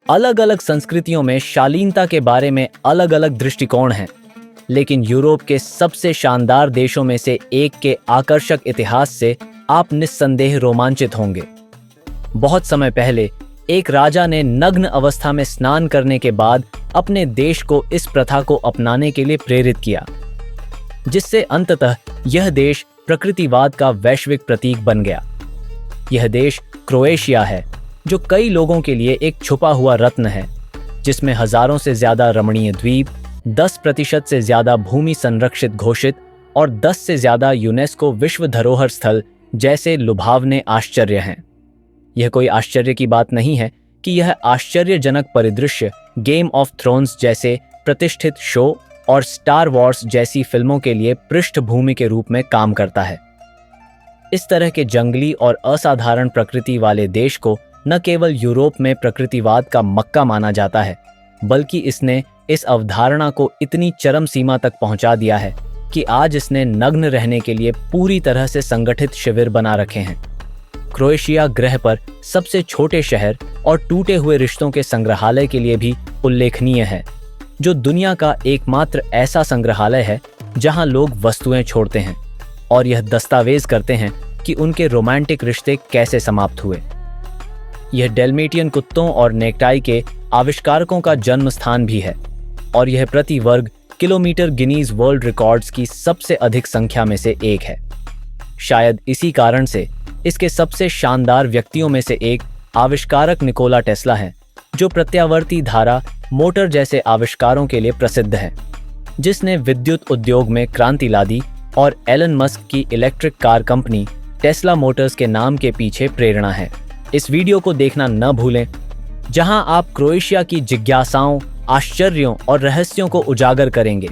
अलग अलग संस्कृतियों में शालीनता के बारे में अलग अलग दृष्टिकोण हैं, लेकिन यूरोप के सबसे शानदार देशों में से एक के आकर्षक इतिहास से आप निस्संदेह रोमांचित होंगे। बहुत समय पहले एक राजा ने नग्न अवस्था में स्नान करने के बाद अपने देश को इस प्रथा को अपनाने के लिए प्रेरित किया, जिससे अंततः यह देश प्रकृतिवाद का वैश्विक प्रतीक बन गया। यह देश क्रोएशिया है, जो कई लोगों के लिए एक छुपा हुआ रत्न है, जिसमें हजारों से ज्यादा रमणीय द्वीप, 10% से ज्यादा भूमि संरक्षित घोषित और 10 से ज्यादा यूनेस्को विश्व धरोहर स्थल जैसे लुभावने आश्चर्य हैं। यह कोई आश्चर्य की बात नहीं है कि यह आश्चर्यजनक परिदृश्य गेम ऑफ थ्रोन्स जैसे प्रतिष्ठित शो और स्टार वॉर्स जैसी फिल्मों के लिए पृष्ठभूमि के रूप में काम करता है। इस तरह के जंगली और असाधारण प्रकृति वाले देश को न केवल यूरोप में प्रकृतिवाद का मक्का माना जाता है, बल्कि इसने इस अवधारणा को इतनी चरम सीमा तक पहुंचा दिया है कि आज इसने नग्न रहने के लिए पूरी तरह से संगठित शिविर बना रखे हैं। क्रोएशिया ग्रह पर सबसे छोटे शहर और टूटे हुए रिश्तों के संग्रहालय के लिए भी उल्लेखनीय है, जो दुनिया का एकमात्र ऐसा संग्रहालय है जहां लोग वस्तुएं छोड़ते हैं और यह दस्तावेज करते हैं कि उनके रोमांटिक रिश्ते कैसे समाप्त हुए। यह डेल्मेटियन कुत्तों और नेकटाई के आविष्कारकों का जन्म स्थान भी है और यह प्रति वर्ग किलोमीटर गिनीज वर्ल्ड रिकॉर्ड्स की सबसे अधिक संख्या में से एक है। शायद इसी कारण से इसके सबसे शानदार व्यक्तियों में से एक आविष्कारक निकोला टेस्ला है, जो प्रत्यावर्ती धारा मोटर जैसे आविष्कारों के लिए प्रसिद्ध है, जिसने विद्युत उद्योग में क्रांति ला दी और एलन मस्क की electric car company Tesla Motors के नाम के पीछे प्रेरणा है। इस वीडियो को देखना न भूलें, जहां आप क्रोएशिया की जिज्ञासाओं, आश्चर्यों और रहस्यों को उजागर करेंगे।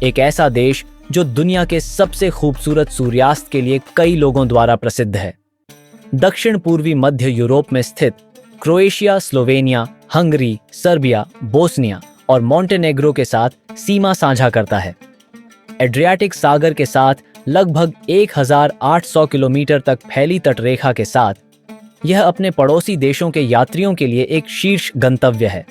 एक ऐसा देश जो दुनिया के सबसे खूबसूरत सूर्यास्त के लिए कई लोगों द्वारा प्रसिद्ध है। दक्षिण पूर्वी मध्य यूरोप में स्थित Croatia Slovenia, Hungary, Serbia, Bosnia और मॉन्टेनेग्रो के साथ सीमा साझा करता है। एड्रियाटिक सागर के साथ लगभग 1800 किलोमीटर तक फैली तटरेखा के साथ यह अपने पड़ोसी देशों के यात्रियों के लिए एक शीर्ष गंतव्य है।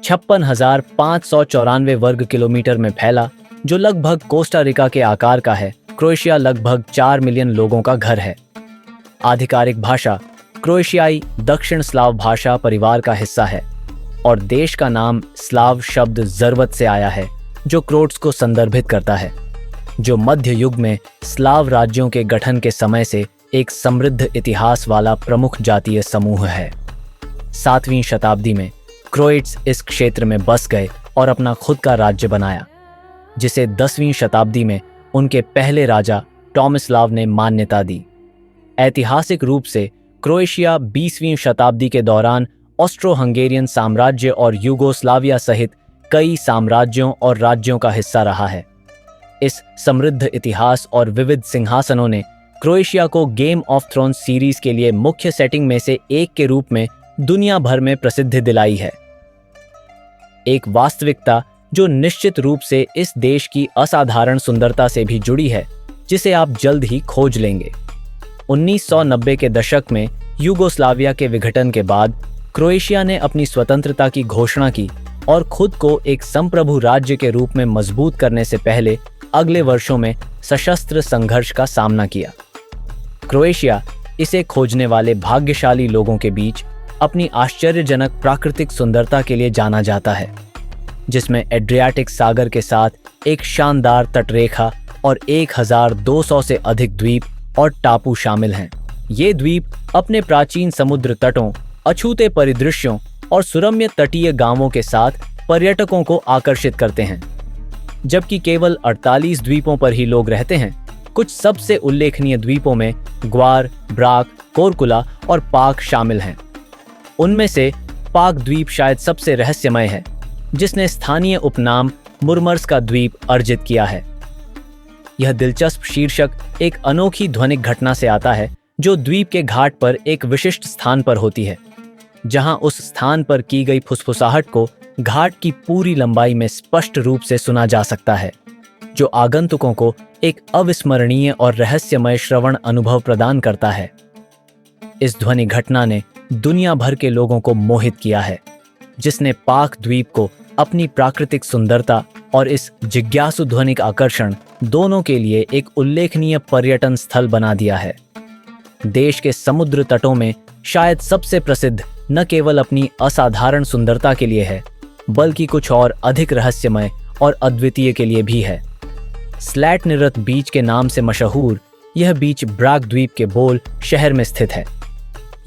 56,594 वर्ग किलोमीटर में फैला, जो लगभग कोस्टा रिका के आकार का है, क्रोएशिया लगभग 4 मिलियन लोगों का घर है। आधिकारिक भाषा क्रोएशियाई दक्षिण स्लाव भाषा परिवार का हिस्सा है और देश का नाम स्लाव शब्द ज़र्वत से आया है, जो क्रोट्स को संदर्भित करता है, जो मध्य युग में स्लाव राज्यों के गठन के समय से एक समृद्ध इतिहास वाला प्रमुख जातीय समूह है। 7वीं शताब्दी में क्रोएट्स इस क्षेत्र में बस गए और अपना खुद का राज्य बनाया, जिसे 10वीं शताब्दी में उनके पहले राजा टॉमिस्लाव ने मान्यता दी। ऐतिहासिक रूप से क्रोएशिया 20वीं शताब्दी के दौरान ऑस्ट्रो हंगेरियन साम्राज्य और यूगोस्लाविया सहित कई साम्राज्यों और राज्यों का हिस्सा रहा है। इस समृद्ध इतिहास और विविध सिंहासनों ने क्रोएशिया को गेम ऑफ थ्रोन्स सीरीज के लिए मुख्य सेटिंग में से एक के रूप में दुनिया भर में प्रसिद्धि दिलाई है। एक वास्तविकता जो निश्चित रूप से इस देश की असाधारण सुंदरता से भी जुड़ी है, जिसे आप जल्द ही खोज लेंगे। 1990 के दशक में यूगोस्लाविया के विघटन के बाद क्रोएशिया ने अपनी स्वतंत्रता की घोषणा की और खुद को एक संप्रभु राज्य के रूप में मजबूत करने से पहले अगले वर्षों में सशस्त्र संघर्ष का सामना किया। क्रोएशिया इसे खोजने वाले भाग्यशाली लोगों के बीच अपनी आश्चर्यजनक प्राकृतिक सुंदरता के लिए जाना जाता है, जिसमें एड्रियाटिक सागर के साथ एक शानदार तटरेखा और 1200 से अधिक द्वीप और टापू शामिल हैं। ये द्वीप अपने प्राचीन समुद्र तटों, अछूते परिदृश्यों और सुरम्य तटीय गांवों के साथ पर्यटकों को आकर्षित करते हैं। जबकि केवल 48 द्वीपों पर ही लोग रहते हैं, कुछ सबसे उल्लेखनीय द्वीपों में ग्वार, ब्राक, कोरकुला और पाक शामिल हैं। उनमें से पाक द्वीप शायद सबसे रहस्यमय है, जिसने स्थानीय उपनाम मुरमर्स का द्वीप अर्जित किया है। यह दिलचस्प शीर्षक एक अनोखी ध्वनिक घटना से आता है, जो द्वीप के घाट पर एक विशिष्ट स्थान पर होती है, जहां उस स्थान पर की गई फुसफुसाहट को घाट की पूरी लंबाई में स्पष्ट रूप से सुना जा सकता है, जो आगंतुकों को एक अविस्मरणीय और रहस्यमय श्रवण अनुभव प्रदान करता है। इस ध्वनि घटना ने दुनिया भर के लोगों को मोहित किया है, जिसने पाक द्वीप को अपनी प्राकृतिक सुंदरता और इस जिज्ञासु ध्वनिक आकर्षण दोनों के लिए एक उल्लेखनीय पर्यटन स्थल बना दिया है। देश के समुद्र तटों में शायद सबसे प्रसिद्ध न केवल अपनी असाधारण सुंदरता के लिए है, बल्कि कुछ और अधिक रहस्यमय और अद्वितीय के लिए भी है। स्लैटनिरथ बीच के नाम से मशहूर यह बीच ब्राग द्वीप के बोल शहर में स्थित है।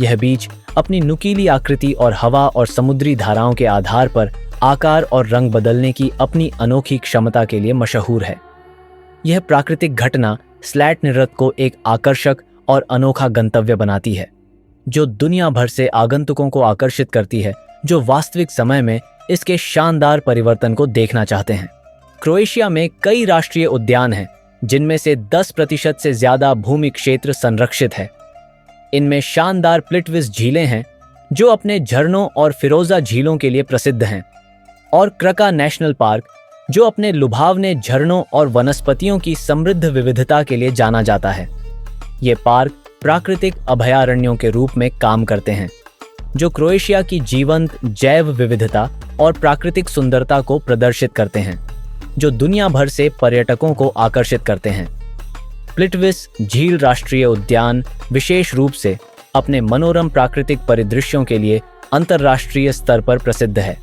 यह बीच अपनी नुकीली आकृति और हवा और समुद्री धाराओं के आधार पर आकार और रंग बदलने की अपनी अनोखी क्षमता के लिए मशहूर है। यह प्राकृतिक घटना स्लैटनिरथ को एक आकर्षक और अनोखा गंतव्य बनाती है, जो दुनिया भर से आगंतुकों को आकर्षित करती है, जो वास्तविक समय में इसके शानदार परिवर्तन को देखना चाहते हैं। क्रोएशिया में कई राष्ट्रीय उद्यान हैं, जिनमें से 10% से ज्यादा भूमि क्षेत्र संरक्षित है। इनमें शानदार प्लिटविस झीलें हैं, जो अपने झरनों और फिरोजा झीलों के लिए प्रसिद्ध हैं, और क्रका नेशनल पार्क, जो अपने लुभावने झरनों और वनस्पतियों की समृद्ध विविधता के लिए जाना जाता है। ये पार्क प्राकृतिक अभयारण्यों के रूप में काम करते हैं, जो क्रोएशिया की जीवंत जैव विविधता और प्राकृतिक सुंदरता को प्रदर्शित करते हैं, जो दुनिया भर से पर्यटकों को आकर्षित करते हैं। प्लिटविस झील राष्ट्रीय उद्यान विशेष रूप से अपने मनोरम प्राकृतिक परिदृश्यों के लिए अंतर्राष्ट्रीय स्तर पर प्रसिद्ध है।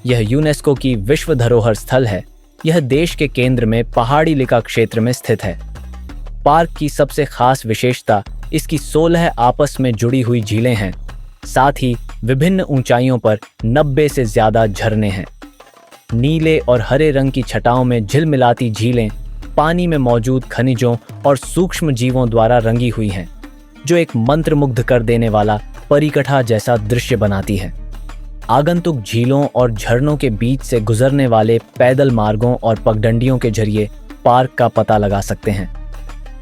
यह यूनेस्को की विश्व धरोहर स्थल है। यह देश के केंद्र में पहाड़ी लिका क्षेत्र में स्थित है। पार्क की सबसे खास विशेषता इसकी 16 आपस में जुड़ी हुई झीलें हैं। साथ ही विभिन्न ऊंचाइयों पर 90 से ज्यादा झरने हैं। नीले और हरे रंग की छटाओं में झिलमिलाती झीलें पानी में मौजूद खनिजों और सूक्ष्म जीवों द्वारा रंगी हुई हैं, जो एक मंत्रमुग्ध कर देने वाला परिकठा जैसा दृश्य बनाती है। आगंतुक झीलों और झरनों के बीच से गुजरने वाले पैदल मार्गों और पगडंडियों के जरिए पार्क का पता लगा सकते हैं,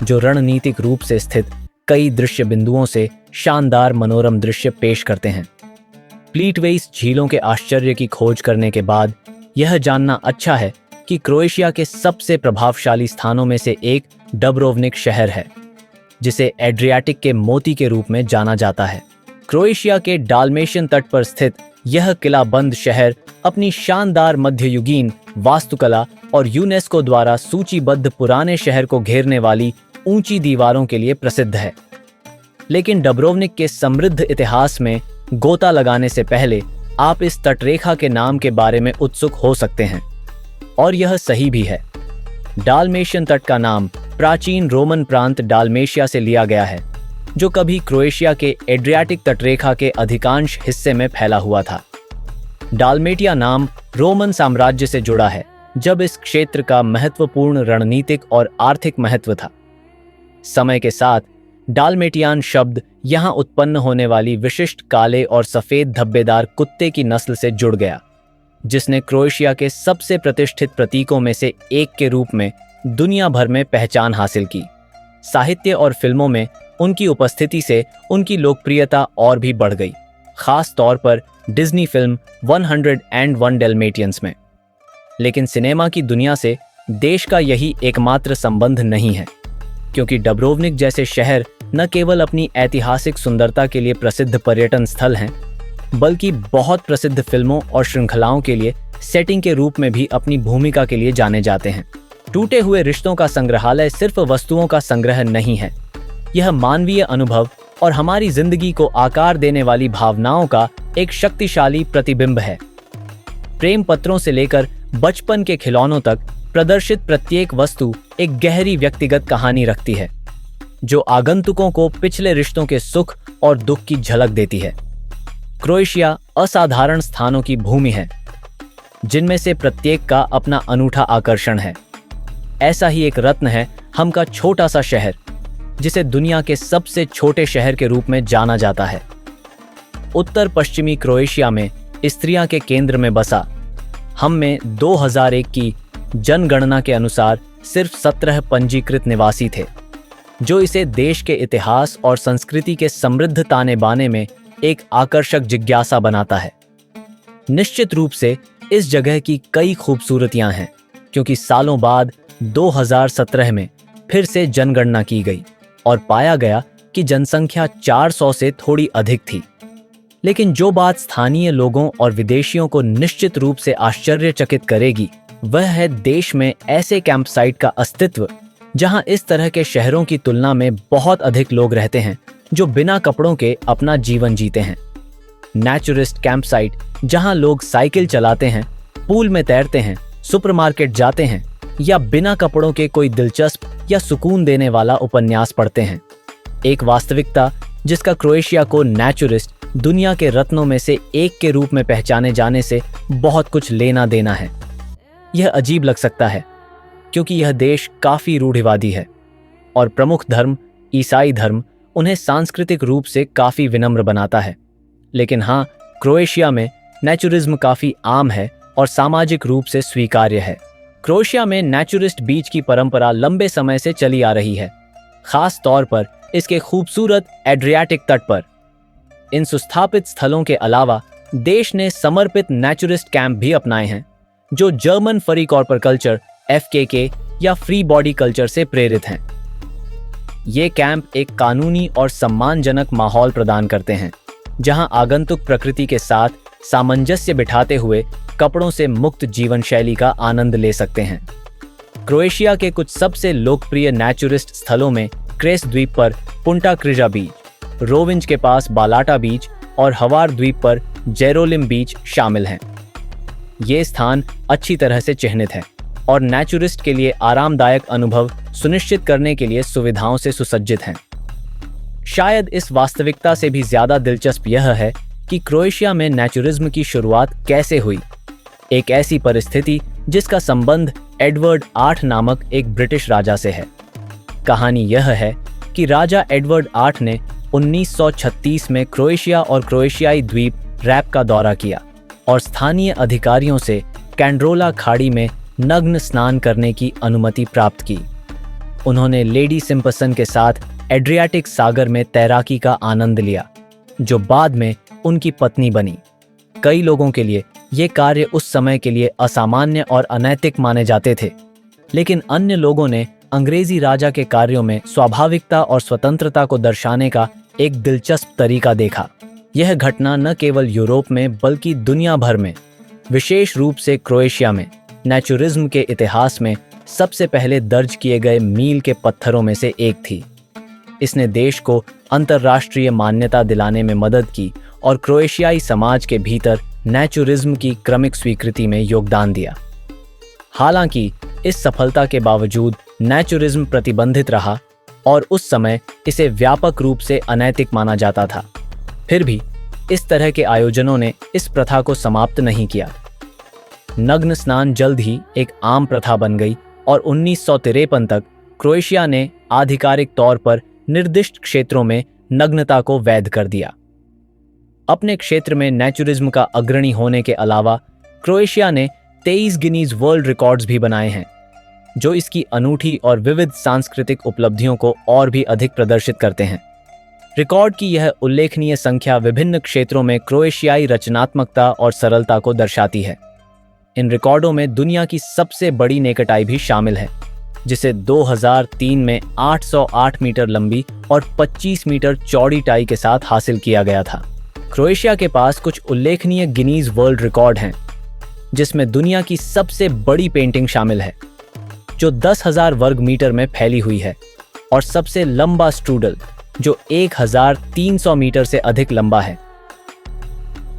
जो रणनीतिक रूप से स्थित कई दृश्य बिंदुओं से शानदार मनोरम दृश्य पेश करते हैं। प्लीटवेइस झीलों के आश्चर्य की खोज करने के बाद यह जानना अच्छा है कि क्रोएशिया के सबसे प्रभावशाली स्थानों में से एक डब्रोवनिक शहर है, जिसे एड्रियाटिक के मोती के रूप में जाना जाता है। क्रोएशिया के डाल्मेशियन तट पर स्थित यह किलाबंद शहर अपनी शानदार मध्ययुगीन वास्तुकला और यूनेस्को द्वारा सूचीबद्ध पुराने शहर को घेरने वाली ऊंची दीवारों के लिए प्रसिद्ध है। लेकिन डब्रोवनिक के समृद्ध इतिहास में गोता लगाने से पहले आप इस तटरेखा के नाम के बारे में उत्सुक हो सकते हैं, और यह सही भी है। डाल्मेशियन तट का नाम प्राचीन रोमन प्रांत डाल्मेशिया से लिया गया है, जो कभी क्रोएशिया के एड्रियाटिक तटरेखा के अधिकांश हिस्से में फैला हुआ था। डाल्मेटिया नाम रोमन साम्राज्य से जुड़ा है, जब इस क्षेत्र का महत्वपूर्ण रणनीतिक और आर्थिक महत्व था। समय के साथ डाल्मेटियान शब्द यहां उत्पन्न होने वाली विशिष्ट काले और सफेद धब्बेदार कुत्ते की नस्ल से जुड़ गया, जिसने क्रोएशिया के सबसे प्रतिष्ठित प्रतीकों में से एक के रूप में दुनिया भर में पहचान हासिल की। साहित्य और फिल्मों में उनकी उपस्थिति से उनकी लोकप्रियता और भी बढ़ गई, खास तौर पर डिज्नी फिल्म 101 डैल्मेटियंस में। लेकिन सिनेमा की दुनिया से देश का यही एकमात्र संबंध नहीं है, क्योंकि डब्रोवनिक जैसे शहर न केवल अपनी ऐतिहासिक सुंदरता के लिए प्रसिद्ध पर्यटन स्थल हैं, बल्कि बहुत प्रसिद्ध फिल्मों और श्रृंखलाओं के लिए सेटिंग के रूप में भी अपनी भूमिका के लिए जाने जाते हैं। टूटे हुए रिश्तों का संग्रहालय सिर्फ वस्तुओं का संग्रह नहीं है, यह मानवीय अनुभव और हमारी जिंदगी को आकार देने वाली भावनाओं का एक शक्तिशाली प्रतिबिंब है। प्रेम पत्रों से लेकर बचपन के खिलौनों तक प्रदर्शित प्रत्येक वस्तु एक गहरी व्यक्तिगत कहानी रखती है, जो आगंतुकों को पिछले रिश्तों के सुख और दुख की झलक देती है। क्रोएशिया असाधारण स्थानों की भूमि है, जिनमें से प्रत्येक का अपना अनूठा आकर्षण है। ऐसा ही एक रत्न है हम का छोटा सा शहर, जिसे दुनिया के सबसे छोटे शहर के रूप में जाना जाता है। उत्तर पश्चिमी क्रोएशिया में स्त्रियां के केंद्र में बसा हम में 2001 की जनगणना के अनुसार सिर्फ 17 पंजीकृत निवासी थे। जो इसे देश के इतिहास और संस्कृति के समृद्ध ताने बाने में एक आकर्षक जिज्ञासा बनाता है। निश्चित रूप से इस जगह की कई खूबसूरतियां हैं, क्योंकि सालों बाद 2017 में फिर से जनगणना की गई और पाया गया कि जनसंख्या 400 से थोड़ी अधिक थी। लेकिन जो बात स्थानीय लोगों और विदेशियों को निश्चित रूप से आश्चर्यचकित करेगी, वह है देश में ऐसे कैंपसाइट का अस्तित्व जहां इस तरह के शहरों की तुलना में बहुत अधिक लोग रहते हैं जो बिना कपड़ों के अपना जीवन जीते हैं। नेचुरिस्ट कैंपसाइट जहां लोग साइकिल चलाते हैं, पूल में तैरते हैं, सुपरमार्केट जाते हैं या बिना कपड़ों के कोई दिलचस्प या सुकून देने वाला उपन्यास पढ़ते हैं। एक वास्तविकता जिसका क्रोएशिया को नेचुरिस्ट दुनिया के रत्नों में से एक के रूप में पहचाने जाने से बहुत कुछ लेना देना है। यह अजीब लग सकता है क्योंकि यह देश काफी रूढ़िवादी है और प्रमुख धर्म ईसाई धर्म उन्हें सांस्कृतिक रूप से काफी विनम्र बनाता है। लेकिन हाँ, क्रोएशिया में नेचुरिज्म काफी आम है और सामाजिक रूप से स्वीकार्य है। क्रोएशिया में नेचुरिस्ट बीच की परंपरा लंबे समय से चली आ रही है, खास तौर पर इसके खूबसूरत एड्रियाटिक तट पर। इन सुस्थापित स्थलों के अलावा देश ने समर्पित नेचुरिस्ट कैंप भी अपनाए हैं, जो जर्मन फरी कॉर्पर कल्चर FKK या फ्री बॉडी कल्चर से प्रेरित हैं। ये कैंप एक कानूनी और सम्मानजनक माहौल प्रदान करते हैं, जहां आगंतुक प्रकृति के साथ सामंजस्य बिठाते हुए कपड़ों से मुक्त जीवन शैली का आनंद ले सकते हैं। क्रोएशिया के कुछ सबसे लोकप्रिय नेचुरिस्ट स्थलों में क्रेस द्वीप पर पुंटा क्रिजा बीच, रोविंज के पास बालाटा बीच और हवार द्वीप पर जेरोलिम बीच शामिल हैं। ये स्थान अच्छी तरह से चिह्नित है और नेचुरिस्ट के लिए आरामदायक अनुभव सुनिश्चित करने के लिए सुविधाओं से सुसज्जित हैं। शायद इस वास्तविकता से भी ज्यादा दिलचस्प यह है कि क्रोएशिया में नेचुरिज्म की शुरुआत कैसे हुई। एक ऐसी परिस्थिति जिसका संबंध एडवर्ड 8 नामक एक ब्रिटिश राजा से है। कहानी यह है कि राजा एडवर्ड 8 ने 1936 में क्रोएशिया और क्रोएशियाई द्वीप रैप का दौरा किया और स्थानीय अधिकारियों से कैंड्रोला खाड़ी में नग्न स्नान करने की अनुमति प्राप्त की। उन्होंने लेडी सिम्पसन के साथ एड्रियाटिक सागर में तैराकी का आनंद लिया, जो बाद में उनकी पत्नी बनी। कई लोगों के लिए ये कार्य उस समय के लिए असामान्य और अनैतिक माने जाते थे, लेकिन अन्य लोगों ने अंग्रेजी राजा के कार्यों में स्वाभाविकता और स्वतंत्रता को दर्शाने का एक दिलचस्प तरीका देखा। यह घटना न केवल यूरोप में बल्कि दुनिया भर में, विशेष रूप से क्रोएशिया में, नेचुरिज्म के इतिहास में सबसे पहले दर्ज किए गए मील के पत्थरों में से एक थी। इसने देश को अंतर्राष्ट्रीय मान्यता दिलाने में मदद की और क्रोएशियाई समाज के भीतर नेचुरिज्म की क्रमिक स्वीकृति में योगदान दिया। हालांकि इस सफलता के बावजूद नेचुरिज्म प्रतिबंधित रहा और उस समय इसे व्यापक रूप से अनैतिक माना जाता था। फिर भी इस तरह के आयोजनों ने इस प्रथा को समाप्त नहीं किया। नग्न स्नान जल्द ही एक आम प्रथा बन गई और 1953 तक क्रोएशिया ने आधिकारिक तौर पर निर्दिष्ट क्षेत्रों में नग्नता को वैध कर दिया। अपने क्षेत्र में नेचुरिज्म का अग्रणी होने के अलावा क्रोएशिया ने 23 गिनीज वर्ल्ड रिकॉर्ड्स भी बनाए हैं, जो इसकी अनूठी और विविध सांस्कृतिक उपलब्धियों को और भी अधिक प्रदर्शित करते हैं। रिकॉर्ड की यह उल्लेखनीय संख्या विभिन्न क्षेत्रों में क्रोएशियाई रचनात्मकता और सरलता को दर्शाती है। इन रिकॉर्डों में दुनिया की सबसे बड़ी नेकटाई भी शामिल है, जिसे 2003 में 808 मीटर लंबी और 25 मीटर चौड़ी टाई के साथ हासिल किया गया था। क्रोएशिया के पास कुछ उल्लेखनीय गिनीज वर्ल्ड रिकॉर्ड हैं, जिसमें दुनिया की सबसे बड़ी पेंटिंग शामिल है, जो 10,000 वर्ग मीटर में फैली हुई है, और सबसे लंबा स्ट्रूडल, जो 1,300 मीटर से अधिक लंबा है।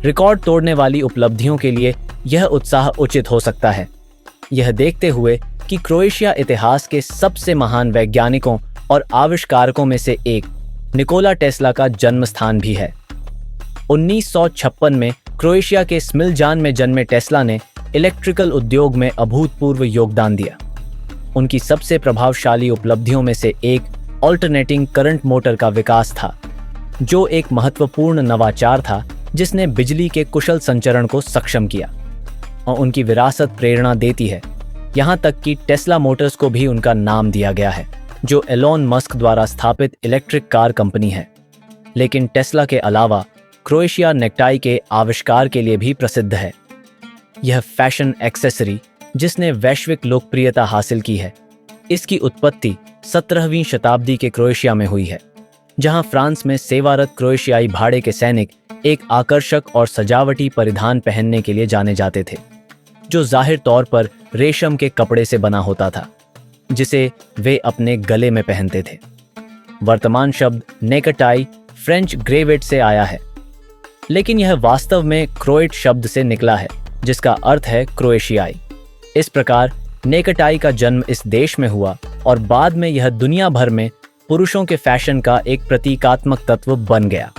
रिकॉर्ड तोड़ने वाली उपलब्धियों के लिए यह उत्साह उचित हो सकता है, यह देखते हुए कि क्रोएशिया इतिहास के सबसे महान वैज्ञानिकों और आविष्कारकों में से एक निकोला टेस्ला का जन्म स्थान भी है। 1956 में क्रोएशिया के स्मिलजान में जन्मे टेस्ला ने इलेक्ट्रिकल उद्योग में अभूतपूर्व योगदान दिया। उनकी सबसे प्रभावशाली उपलब्धियों में से एक ऑल्टरनेटिंग करंट मोटर का विकास था, जो एक महत्वपूर्ण नवाचार था जिसने बिजली के कुशल संचरण को सक्षम किया, और उनकी विरासत प्रेरणा देती है, यहाँ तक कि टेस्ला मोटर्स को भी उनका नाम दिया गया है। जो एलोन मस्क द्वारा स्थापित इलेक्ट्रिक कार कंपनी है। लेकिन टेस्ला के अलावा क्रोएशिया नेकटाई के आविष्कार के लिए भी प्रसिद्ध है। यह फैशन एक्सेसरी जिसने वैश्विक लोकप्रियता हासिल की है, इसकी उत्पत्ति 17वीं शताब्दी के क्रोएशिया में हुई है, जहां फ्रांस में सेवारत क्रोएशियाई भाड़े के सैनिक एक आकर्षक और सजावटी परिधान पहनने के लिए जाने जाते थे, जो जाहिर तौर पर रेशम के कपड़े से बना होता था, जिसे वे अपने गले में पहनते थे। वर्तमान शब्द नेकटाई फ्रेंच ग्रेवेट से आया है, लेकिन यह वास्तव में क्रोएट शब्द से निकला है, जिसका अर्थ है क्रोएशियाई। इस प्रकार नेकटाई का जन्म इस देश में हुआ और बाद में यह दुनिया भर में पुरुषों के फैशन का एक प्रतीकात्मक तत्व बन गया।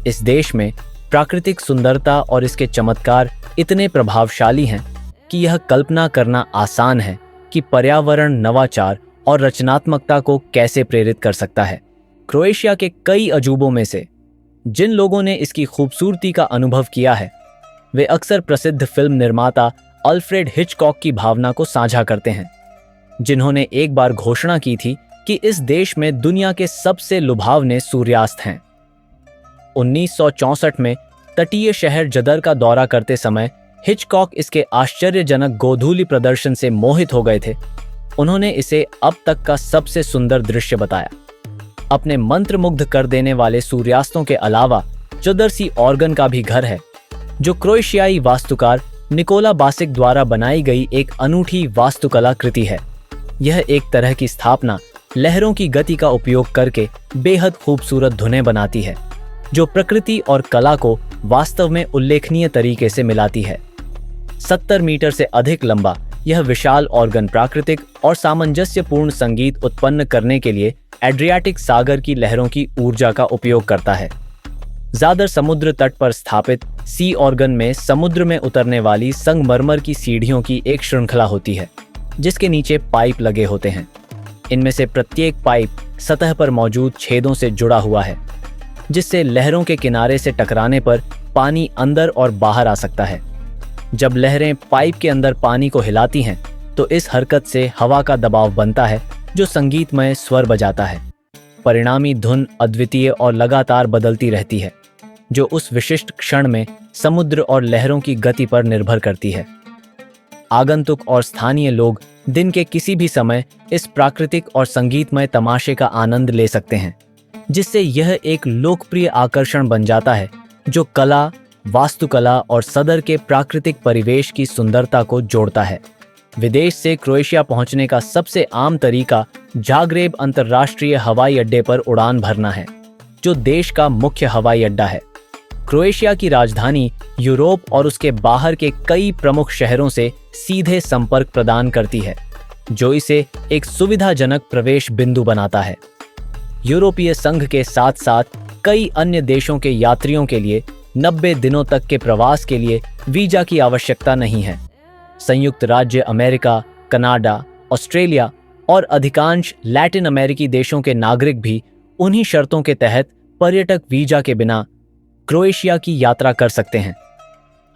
इस देश में प्राकृतिक सुंदरता और इसके चमत्कार इतने प्रभावशाली हैं कि यह कल्पना करना आसान है कि पर्यावरण नवाचार और रचनात्मकता को कैसे प्रेरित कर सकता है। क्रोएशिया के कई अजूबों में से जिन लोगों ने इसकी खूबसूरती का अनुभव किया है, वे अक्सर प्रसिद्ध फिल्म निर्माता अल्फ्रेड हिचकॉक की भावना को साझा करते हैं, जिन्होंने एक बार घोषणा की थी कि इस देश में दुनिया के सबसे लुभावने सूर्यास्त हैं। 1964 में तटीय शहर जदर का दौरा करते समय हिचकॉक इसके आश्चर्यजनक गोधूली प्रदर्शन से मोहित हो गए थे। उन्होंने इसे अब तक का सबसे सुंदर दृश्य बताया। अपने मंत्रमुग्ध कर देने वाले सूर्यास्तों के अलावा चदर सी ऑर्गन का भी घर है, जो क्रोएशियाई वास्तुकार निकोला बासिक द्वारा बनाई गई एक अनूठी वास्तुकला कृति है। यह एक तरह की स्थापना लहरों की गति का उपयोग करके बेहद खूबसूरत धुनें बनाती है, जो प्रकृति और कला को वास्तव में उल्लेखनीय तरीके से मिलाती है। 70 मीटर से अधिक लंबा यह विशाल ऑर्गन प्राकृतिक और सामंजस्यपूर्ण संगीत उत्पन्न करने के लिए एड्रियाटिक सागर की लहरों की ऊर्जा का उपयोग करता है। ज़ादर समुद्र तट पर स्थापित सी ऑर्गन में समुद्र में उतरने वाली संगमरमर की सीढ़ियों की एक श्रृंखला होती है, जिसके नीचे पाइप लगे होते हैं। इनमें से प्रत्येक पाइप सतह पर मौजूद छेदों से जुड़ा हुआ है, जिससे लहरों के किनारे से टकराने पर पानी अंदर और बाहर आ सकता है। जब लहरें पाइप के अंदर पानी को हिलाती हैं, तो इस हरकत से हवा का दबाव बनता है, जो संगीतमय स्वर बजाता है। परिणामी धुन अद्वितीय और लगातार बदलती रहती है, जो उस विशिष्ट क्षण में समुद्र और लहरों की गति पर निर्भर करती है। आगंतुक और स्थानीय लोग दिन के किसी भी समय इस प्राकृतिक और संगीतमय तमाशे का आनंद ले सकते हैं, जिससे यह एक लोकप्रिय आकर्षण बन जाता है, जो कला, वास्तुकला और सदर के प्राकृतिक परिवेश की सुंदरता को जोड़ता है। विदेश से क्रोएशिया पहुंचने का सबसे आम तरीका जाग्रेब अंतर्राष्ट्रीय हवाई अड्डे पर उड़ान भरना है, जो देश का मुख्य हवाई अड्डा है। क्रोएशिया की राजधानी यूरोप और उसके बाहर के कई प्रमुख शहरों से सीधे संपर्क प्रदान करती है, जो इसे एक सुविधाजनक प्रवेश बिंदु बनाता है। यूरोपीय संघ के साथ साथ कई अन्य देशों के यात्रियों के लिए 90 दिनों तक के प्रवास के लिए वीजा की आवश्यकता नहीं है। संयुक्त राज्य अमेरिका, कनाडा, ऑस्ट्रेलिया और अधिकांश लैटिन अमेरिकी देशों के नागरिक भी उन्हीं शर्तों के तहत पर्यटक वीजा के बिना क्रोएशिया की यात्रा कर सकते हैं।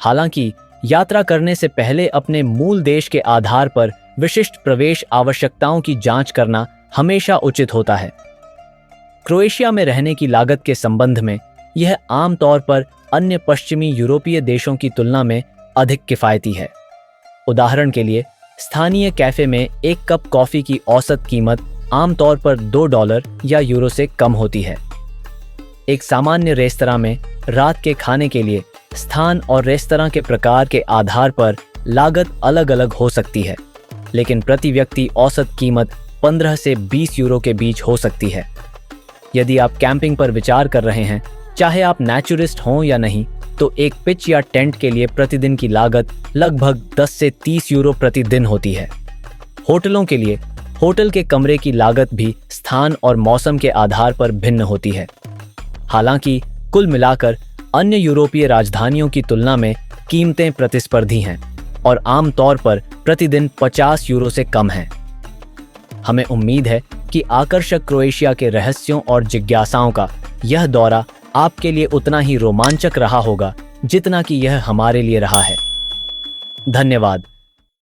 हालांकि यात्रा करने से पहले अपने मूल देश के आधार पर विशिष्ट प्रवेश आवश्यकताओं की जांच करना हमेशा उचित होता है। क्रोएशिया में रहने की लागत के संबंध में यह आमतौर पर अन्य पश्चिमी यूरोपीय देशों की तुलना में अधिक किफायती है। उदाहरण के लिए, स्थानीय कैफे में एक कप कॉफी की औसत कीमत आमतौर पर $2 या यूरो से कम होती है। एक सामान्य रेस्तरां में रात के खाने के लिए स्थान और रेस्तरां के प्रकार के आधार पर लागत अलग अलग हो सकती है, लेकिन प्रति व्यक्ति औसत कीमत 15 से 20 यूरो के बीच हो सकती है। यदि आप कैंपिंग पर विचार कर रहे हैं, चाहे आप नेचुरिस्ट हों या नहीं, तो एक पिच या टेंट के लिए प्रतिदिन की लागत लगभग 10 से 30 यूरो प्रतिदिन होती है। होटलों के लिए होटल के कमरे की लागत भी स्थान और मौसम के आधार पर भिन्न होती है। हालांकि कुल मिलाकर अन्य यूरोपीय राजधानियों की तुलना में कीमतें प्रतिस्पर्धी हैं और आमतौर पर प्रतिदिन 50 यूरो से कम हैं। हमें उम्मीद है कि आकर्षक क्रोएशिया के रहस्यों और जिज्ञासाओं का यह दौरा आपके लिए उतना ही रोमांचक रहा होगा जितना कि यह हमारे लिए रहा है। धन्यवाद।